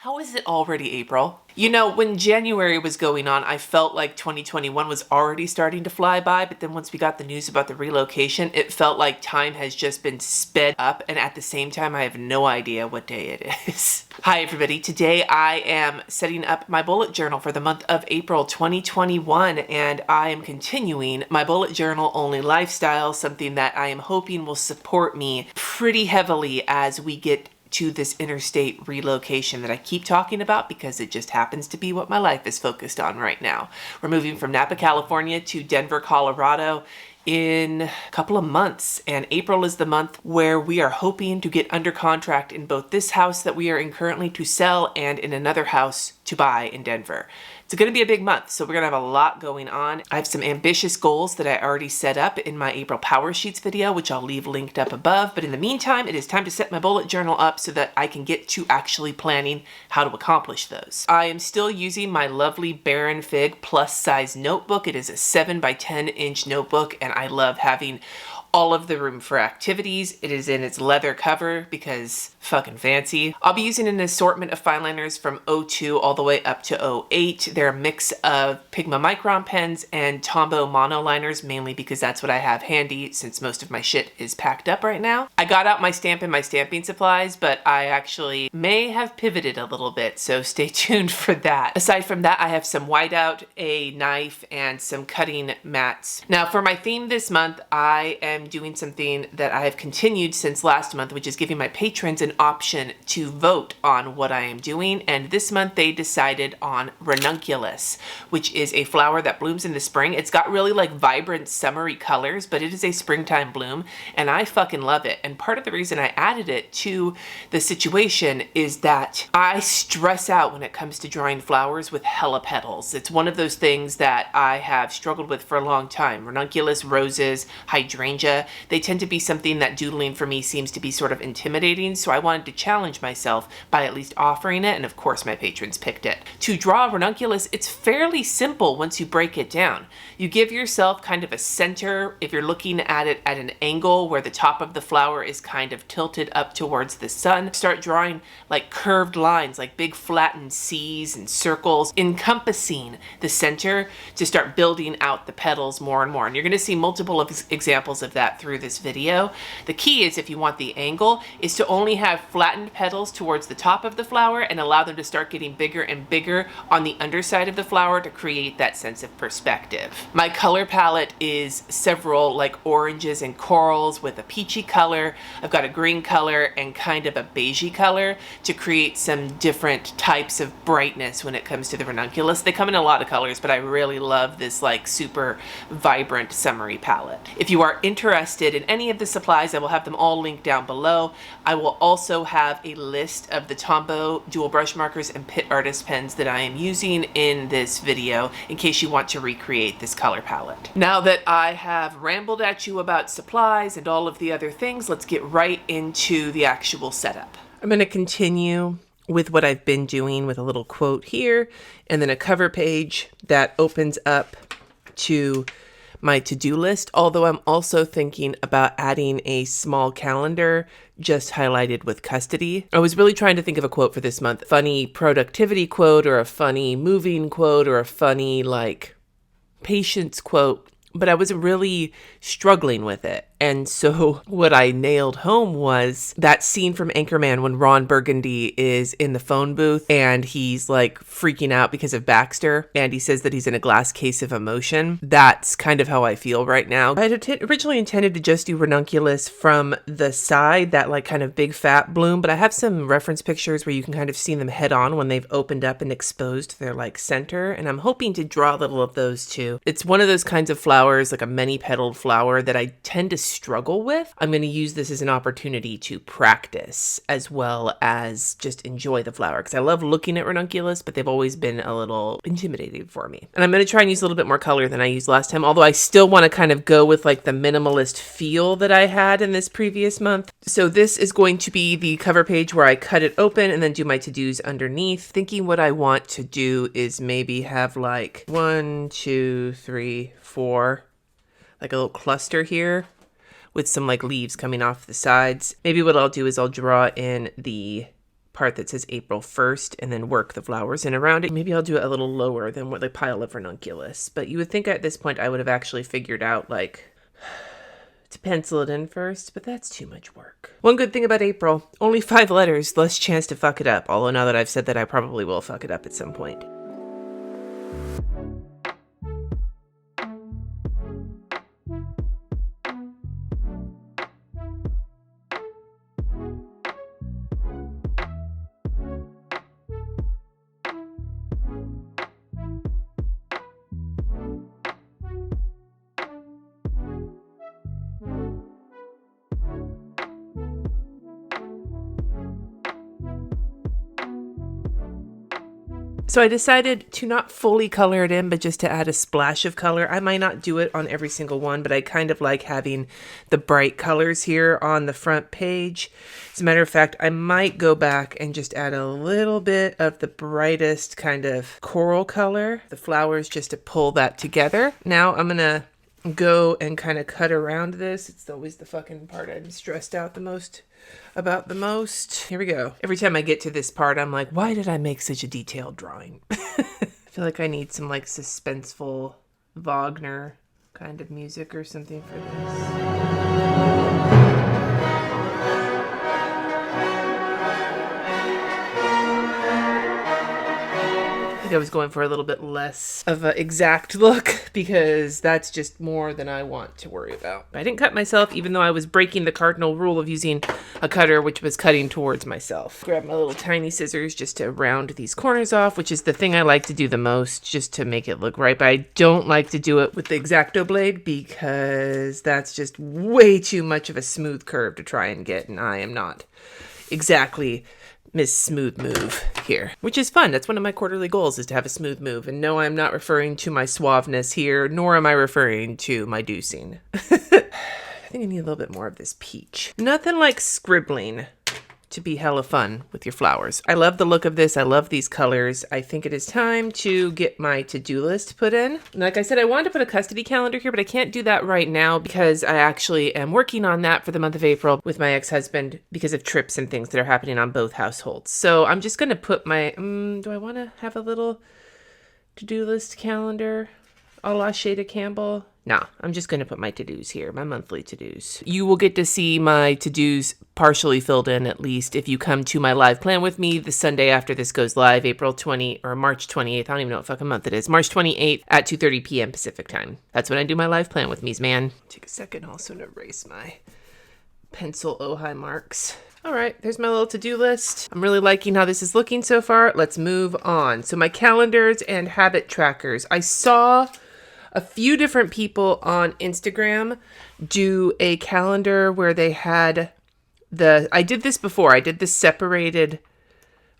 How is it already April? You know, when January was going on, I felt like 2021 was already starting to fly by, but then once we got the news about the relocation, it felt like time has just been sped up, and at the same time, I have no idea what day it is. Hi everybody, today I am setting up my bullet journal for the month of April 2021, and I am continuing my bullet journal only lifestyle, something that I am hoping will support me pretty heavily as we get to this interstate relocation that I keep talking about because it just happens to be what my life is focused on right now. We're moving from Napa, California to Denver, Colorado in a couple of months, and April is the month where we are hoping to get under contract in both this house that we are in currently to sell and in another house to buy in Denver. It's going to be a big month, so we're going to have a lot going on. I have some ambitious goals that I already set up in my April Power Sheets video, which I'll leave linked up above. But in the meantime, it is time to set my bullet journal up so that I can get to actually planning how to accomplish those. I am still using my lovely Baron Fig plus size notebook. It is a 7 by 10 inch notebook, and I love having all of the room for activities. It is in its leather cover because fucking fancy. I'll be using an assortment of fine liners from 02 all the way up to 08. They're a mix of Pigma Micron pens and Tombow monoliners, mainly because that's what I have handy since most of my shit is packed up right now. I got out my stamp and my stamping supplies, but I actually may have pivoted a little bit, so stay tuned for that. Aside from that, I have some whiteout, a knife, and some cutting mats. Now for my theme this month, I am doing something that I have continued since last month, which is giving my patrons an option to vote on what I am doing. And this month they decided on ranunculus, which is a flower that blooms in the spring. It's got really like vibrant summery colors, but it is a springtime bloom, and I fucking love it. And part of the reason I added it to the situation is that I stress out when it comes to drawing flowers with hella petals. It's one of those things that I have struggled with for a long time. Ranunculus, roses, hydrangea, they tend to be something that doodling for me seems to be sort of intimidating, so I wanted to challenge myself by at least offering it, and of course my patrons picked it. To draw ranunculus, it's fairly simple once you break it down. You give yourself kind of a center if you're looking at it at an angle where the top of the flower is kind of tilted up towards the sun. Start drawing like curved lines, like big flattened C's and circles encompassing the center to start building out the petals more and more. And you're going to see multiple examples of that through this video. The key is, if you want the angle, is to only have flattened petals towards the top of the flower and allow them to start getting bigger and bigger on the underside of the flower to create that sense of perspective. My color palette is several like oranges and corals with a peachy color. I've got a green color and kind of a beigey color to create some different types of brightness when it comes to the ranunculus. They come in a lot of colors, but I really love this like super vibrant summery palette. If you are interested in any of the supplies, I will have them all linked down below. I will also have a list of the Tombow dual brush markers and Pitt artist pens that I am using in this video in case you want to recreate this color palette. Now that I have rambled at you about supplies and all of the other things, let's get right into the actual setup. I'm going to continue with what I've been doing with a little quote here and then a cover page that opens up to my to-do list, although I'm also thinking about adding a small calendar just highlighted with custody. I was really trying to think of a quote for this month. Funny productivity quote, or a funny moving quote, or a funny like patience quote, but I was really struggling with it. And so what I nailed home was that scene from Anchorman when Ron Burgundy is in the phone booth and he's like freaking out because of Baxter, and he says that he's in a glass case of emotion. That's kind of how I feel right now. I had originally intended to just do ranunculus from the side, that like kind of big fat bloom, but I have some reference pictures where you can kind of see them head on when they've opened up and exposed their like center, and I'm hoping to draw a little of those too. It's one of those kinds of flowers, like a many petaled flower, that I tend to struggle with. I'm going to use this as an opportunity to practice as well as just enjoy the flower, because I love looking at ranunculus, but they've always been a little intimidating for me. And I'm going to try and use a little bit more color than I used last time, although I still want to kind of go with like the minimalist feel that I had in this previous month. So this is going to be the cover page where I cut it open and then do my to-dos underneath. Thinking what I want to do is maybe have like 1, 2, 3, 4, like a little cluster here with some like leaves coming off the sides. Maybe what I'll do is I'll draw in the part that says April 1st and then work the flowers in around it. Maybe I'll do it a little lower than what the pile of ranunculus. But you would think at this point I would have actually figured out like to pencil it in first, but that's too much work. One good thing about April, only 5 letters, less chance to fuck it up. Although now that I've said that, I probably will fuck it up at some point. So I decided to not fully color it in, but just to add a splash of color. I might not do it on every single one, but I kind of like having the bright colors here on the front page. As a matter of fact, I might go back and just add a little bit of the brightest kind of coral color, the flowers, just to pull that together. Now I'm gonna go and kind of cut around this. It's always the fucking part I'm stressed out about the most. Here we go. Every time I get to this part, I'm like, why did I make such a detailed drawing? I feel like I need some like suspenseful Wagner kind of music or something for this. I was going for a little bit less of an exact look because that's just more than I want to worry about. I didn't cut myself, even though I was breaking the cardinal rule of using a cutter which was cutting towards myself. Grab my little tiny scissors just to round these corners off, which is the thing I like to do the most, just to make it look right. But I don't like to do it with the X-Acto blade because that's just way too much of a smooth curve to try and get, and I am not exactly Miss Smooth Move here, which is fun. That's one of my quarterly goals, is to have a smooth move. And no, I'm not referring to my suaveness here, nor am I referring to my deucing. I think I need a little bit more of this peach. Nothing like scribbling to be hella fun with your flowers. I love the look of this. I love these colors. I think it is time to get my to-do list put in. Like I said, I wanted to put a custody calendar here, but I can't do that right now because I actually am working on that for the month of April with my ex-husband because of trips and things that are happening on both households. So I'm just going to put my, do I want to have a little to-do list calendar a la Shada Campbell? Nah, I'm just going to put my to-dos here, my monthly to-dos. You will get to see my to-dos partially filled in, at least, if you come to my live plan with me the Sunday after this goes live, March 28th. I don't even know what fucking month it is. March 28th at 2:30 p.m. Pacific time. That's when I do my live plan with me's, man. Take a second also to erase my pencil Ojai marks. All right, there's my little to-do list. I'm really liking how this is looking so far. Let's move on. So my calendars and habit trackers. I saw a few different people on Instagram do a calendar where they had I did this before. I did the separated,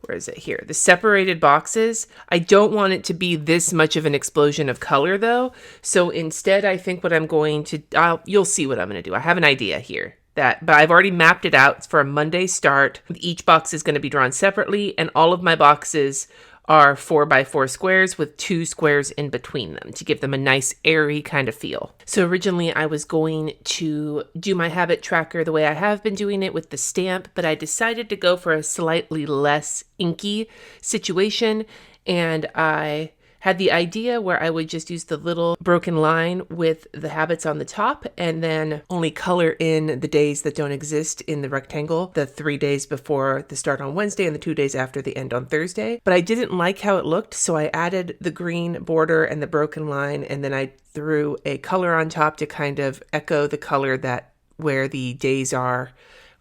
where is it here? The separated boxes. I don't want it to be this much of an explosion of color though. So instead, I think what I'm going to, you'll see what I'm going to do. I have an idea here. But I've already mapped it out for a Monday start. Each box is going to be drawn separately, and all of my boxes are 4x4 squares with 2 squares in between them to give them a nice airy kind of feel. So originally I was going to do my habit tracker the way I have been doing it with the stamp, but I decided to go for a slightly less inky situation, and I had the idea where I would just use the little broken line with the habits on the top and then only color in the days that don't exist in the rectangle, the 3 days before the start on Wednesday and the 2 days after the end on Thursday. But I didn't like how it looked, so I added the green border and the broken line, and then I threw a color on top to kind of echo the color that where the days are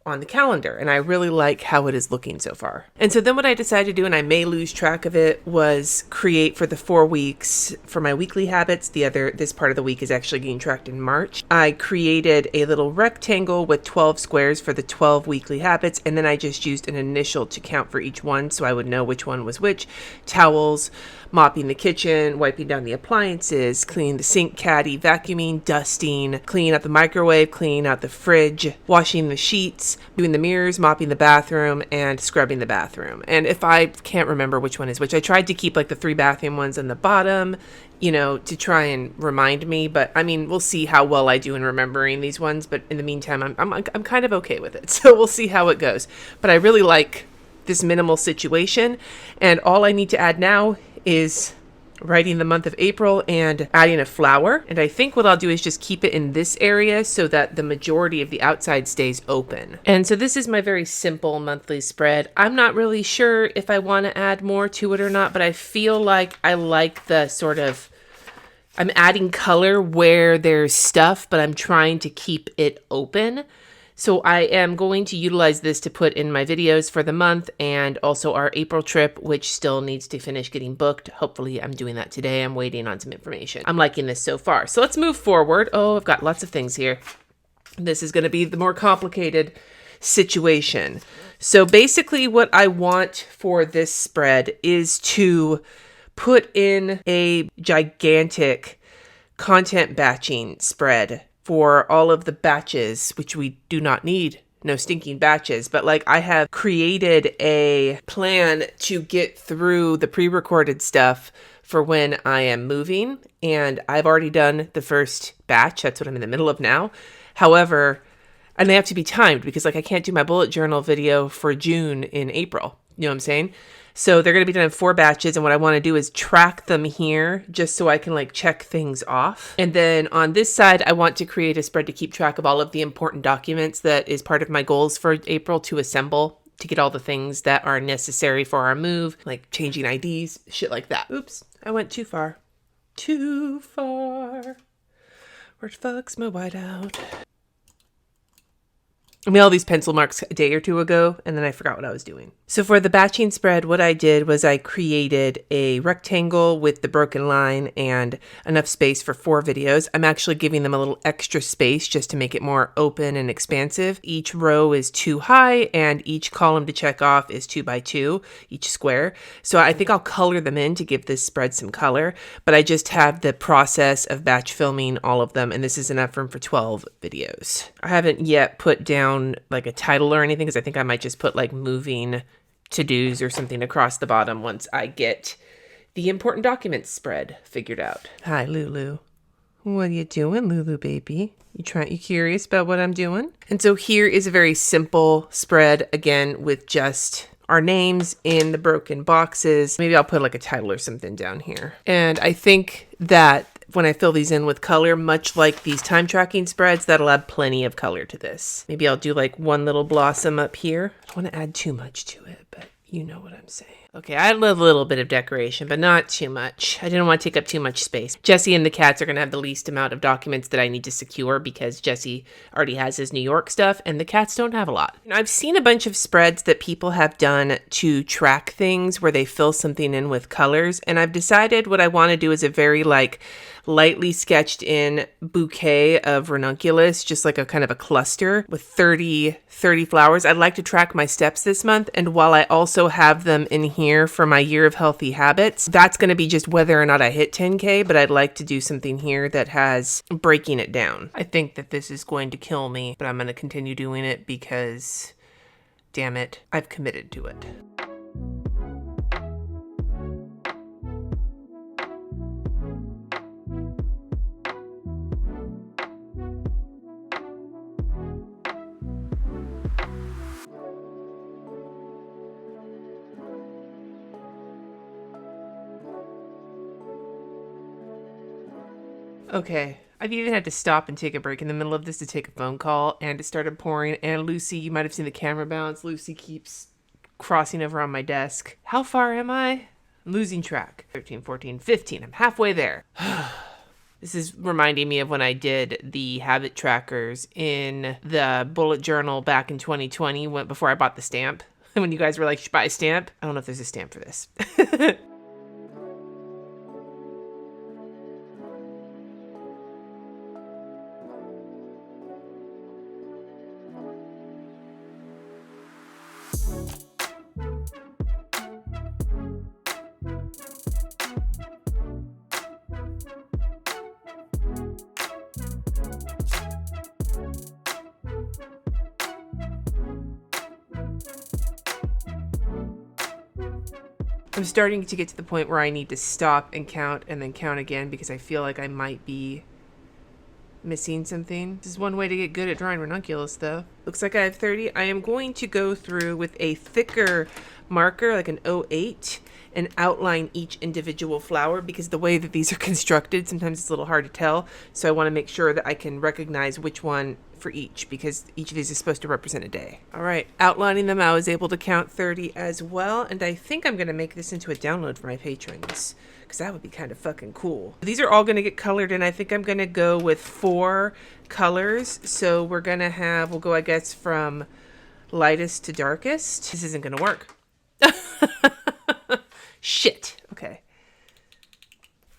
on the calendar, and I really like how it is looking so far. And so then what I decided to do, and I may lose track of it, was create for the 4 weeks for my weekly habits. This part of the week is actually getting tracked in March. I created a little rectangle with 12 squares for the 12 weekly habits, and then I just used an initial to count for each one so I would know which one was which. Towels, mopping the kitchen, wiping down the appliances, cleaning the sink caddy, vacuuming, dusting, cleaning out the microwave, cleaning out the fridge, washing the sheets, doing the mirrors, mopping the bathroom, and scrubbing the bathroom. And if I can't remember which one is which, I tried to keep like the 3 bathroom ones on the bottom, to try and remind me. But I mean, we'll see how well I do in remembering these ones. But in the meantime, I'm kind of okay with it. So we'll see how it goes. But I really like this minimal situation. And all I need to add now is writing the month of April and adding a flower. And I think what I'll do is just keep it in this area so that the majority of the outside stays open. And so this is my very simple monthly spread. I'm not really sure if I want to add more to it or not, but I feel like I like the sort of, I'm adding color where there's stuff, but I'm trying to keep it open. So I am going to utilize this to put in my videos for the month and also our April trip, which still needs to finish getting booked. Hopefully I'm doing that today. I'm waiting on some information. I'm liking this so far. So let's move forward. Oh, I've got lots of things here. This is going to be the more complicated situation. So basically what I want for this spread is to put in a gigantic content batching spread for all of the batches, which we do not need, no stinking batches, but like I have created a plan to get through the pre-recorded stuff for when I am moving. And I've already done the first batch. That's what I'm in the middle of now. However, and they have to be timed because like I can't do my bullet journal video for June in April. You know what I'm saying? So they're going to be done in 4 batches. And what I want to do is track them here just so I can like check things off. And then on this side, I want to create a spread to keep track of all of the important documents that is part of my goals for April to assemble, to get all the things that are necessary for our move, like changing IDs, shit like that. Oops, I went too far. Too far. Where the fuck's my whiteout? I made all these pencil marks a day or 2 ago, and then I forgot what I was doing. So for the batching spread, what I did was I created a rectangle with the broken line and enough space for 4 videos. I'm actually giving them a little extra space just to make it more open and expansive. Each row is 2 high, and each column to check off is 2 by 2, each square. So I think I'll color them in to give this spread some color, but I just have the process of batch filming all of them, and this is enough room for 12 videos. I haven't yet put down like a title or anything because I think I might just put like moving to-dos or something across the bottom once I get the important documents spread figured out. Hi, Lulu. What are you doing, Lulu baby? You curious about what I'm doing? And so here is a very simple spread, again, with just our names in the broken boxes. Maybe I'll put like a title or something down here. And I think that when I fill these in with color, much like these time tracking spreads, that'll add plenty of color to this. Maybe I'll do like one little blossom up here. I don't want to add too much to it, but you know what I'm saying. Okay, I had a little bit of decoration, but not too much. I didn't want to take up too much space. Jesse and the cats are going to have the least amount of documents that I need to secure because Jesse already has his New York stuff and the cats don't have a lot. I've seen a bunch of spreads that people have done to track things where they fill something in with colors, and I've decided what I want to do is a very like lightly sketched in bouquet of ranunculus, just like a kind of a cluster with 30 flowers. I'd like to track my steps this month, and while I also have them in here for my year of healthy habits, that's going to be just whether or not I hit 10K, but I'd like to do something here that has breaking it down. I think that this is going to kill me, but I'm going to continue doing it because, damn it, I've committed to it. Okay, I've even had to stop and take a break in the middle of this to take a phone call, and it started pouring, and Lucy, you might have seen the camera bounce. Lucy keeps crossing over on my desk. How far am I? I'm losing track. 13, 14, 15. I'm halfway there. This is reminding me of when I did the habit trackers in the bullet journal back in 2020, before I bought the stamp. When you guys were like, you should buy a stamp. I don't know if there's a stamp for this. I'm starting to get to the point where I need to stop and then count again because I feel like I might be missing something. This is one way to get good at drawing ranunculus, though. Looks like I have 30. I am going to go through with a thicker marker, like an 08, and outline each individual flower, because the way that these are constructed, sometimes it's a little hard to tell. So I want to make sure that I can recognize which one for each, because each of these is supposed to represent a day. All right, outlining them, I was able to count 30 as well. And I think I'm going to make this into a download for my patrons, because that would be kind of fucking cool. These are all going to get colored, and I think I'm going to go with 4 colors. So we're going to have, we'll go, I guess, from lightest to darkest. This isn't going to work. Shit. Okay.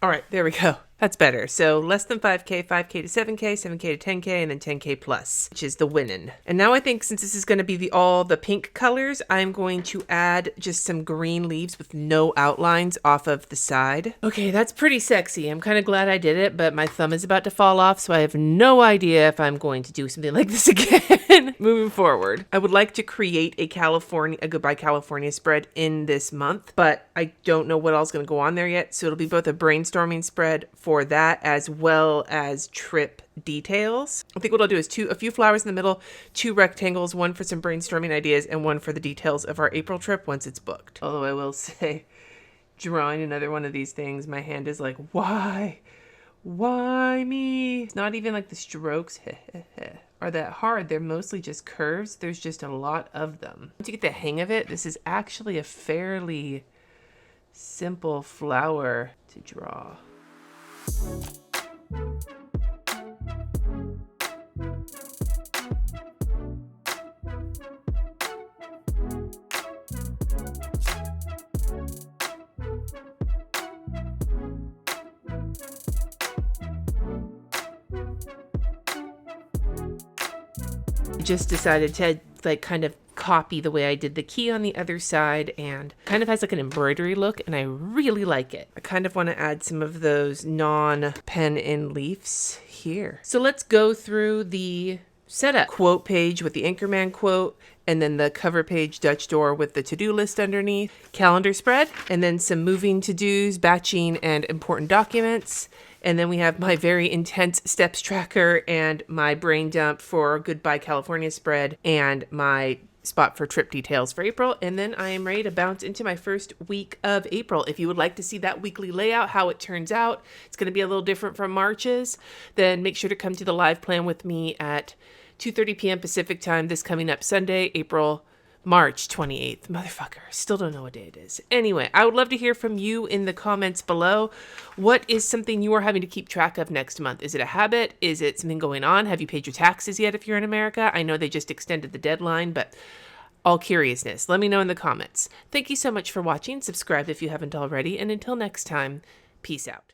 All right, there we go. That's better. So less than 5K, 5K to 7K, 7K to 10K, and then 10K plus, which is the winning. And now I think since this is going to be all the pink colors, I'm going to add just some green leaves with no outlines off of the side. Okay, that's pretty sexy. I'm kind of glad I did it, but my thumb is about to fall off, so I have no idea if I'm going to do something like this again moving forward. I would like to create a Goodbye California spread in this month, but I don't know what else is going to go on there yet, so it'll be both a brainstorming spread for that as well as trip details. I think what I'll do is a few flowers in the middle, 2 rectangles, one for some brainstorming ideas and one for the details of our April trip once it's booked. Although I will say, drawing another one of these things, my hand is like, why me? It's not even like the strokes are that hard. They're mostly just curves. There's just a lot of them. Once you get the hang of it, this is actually a fairly simple flower to draw. Just decided to kind of copy the way I did the key on the other side, and kind of has like an embroidery look, and I really like it. I kind of want to add some of those non-pen in leaves here. So let's go through the setup. Quote page with the Anchorman quote, and then the cover page Dutch door with the to-do list underneath, calendar spread, and then some moving to-dos, batching, and important documents. And then we have my very intense steps tracker and my brain dump for Goodbye California spread and my spot for trip details for April. And then I am ready to bounce into my first week of April. If you would like to see that weekly layout, how it turns out, it's going to be a little different from March's, then make sure to come to the live plan with me at 2:30 p.m. Pacific time this coming up Sunday, March 28th. Motherfucker, still don't know what day it is. Anyway, I would love to hear from you in the comments below. What is something you are having to keep track of next month? Is it a habit? Is it something going on? Have you paid your taxes yet if you're in America? I know they just extended the deadline, but all curiousness, let me know in the comments. Thank you so much for watching. Subscribe if you haven't already, and until next time, peace out.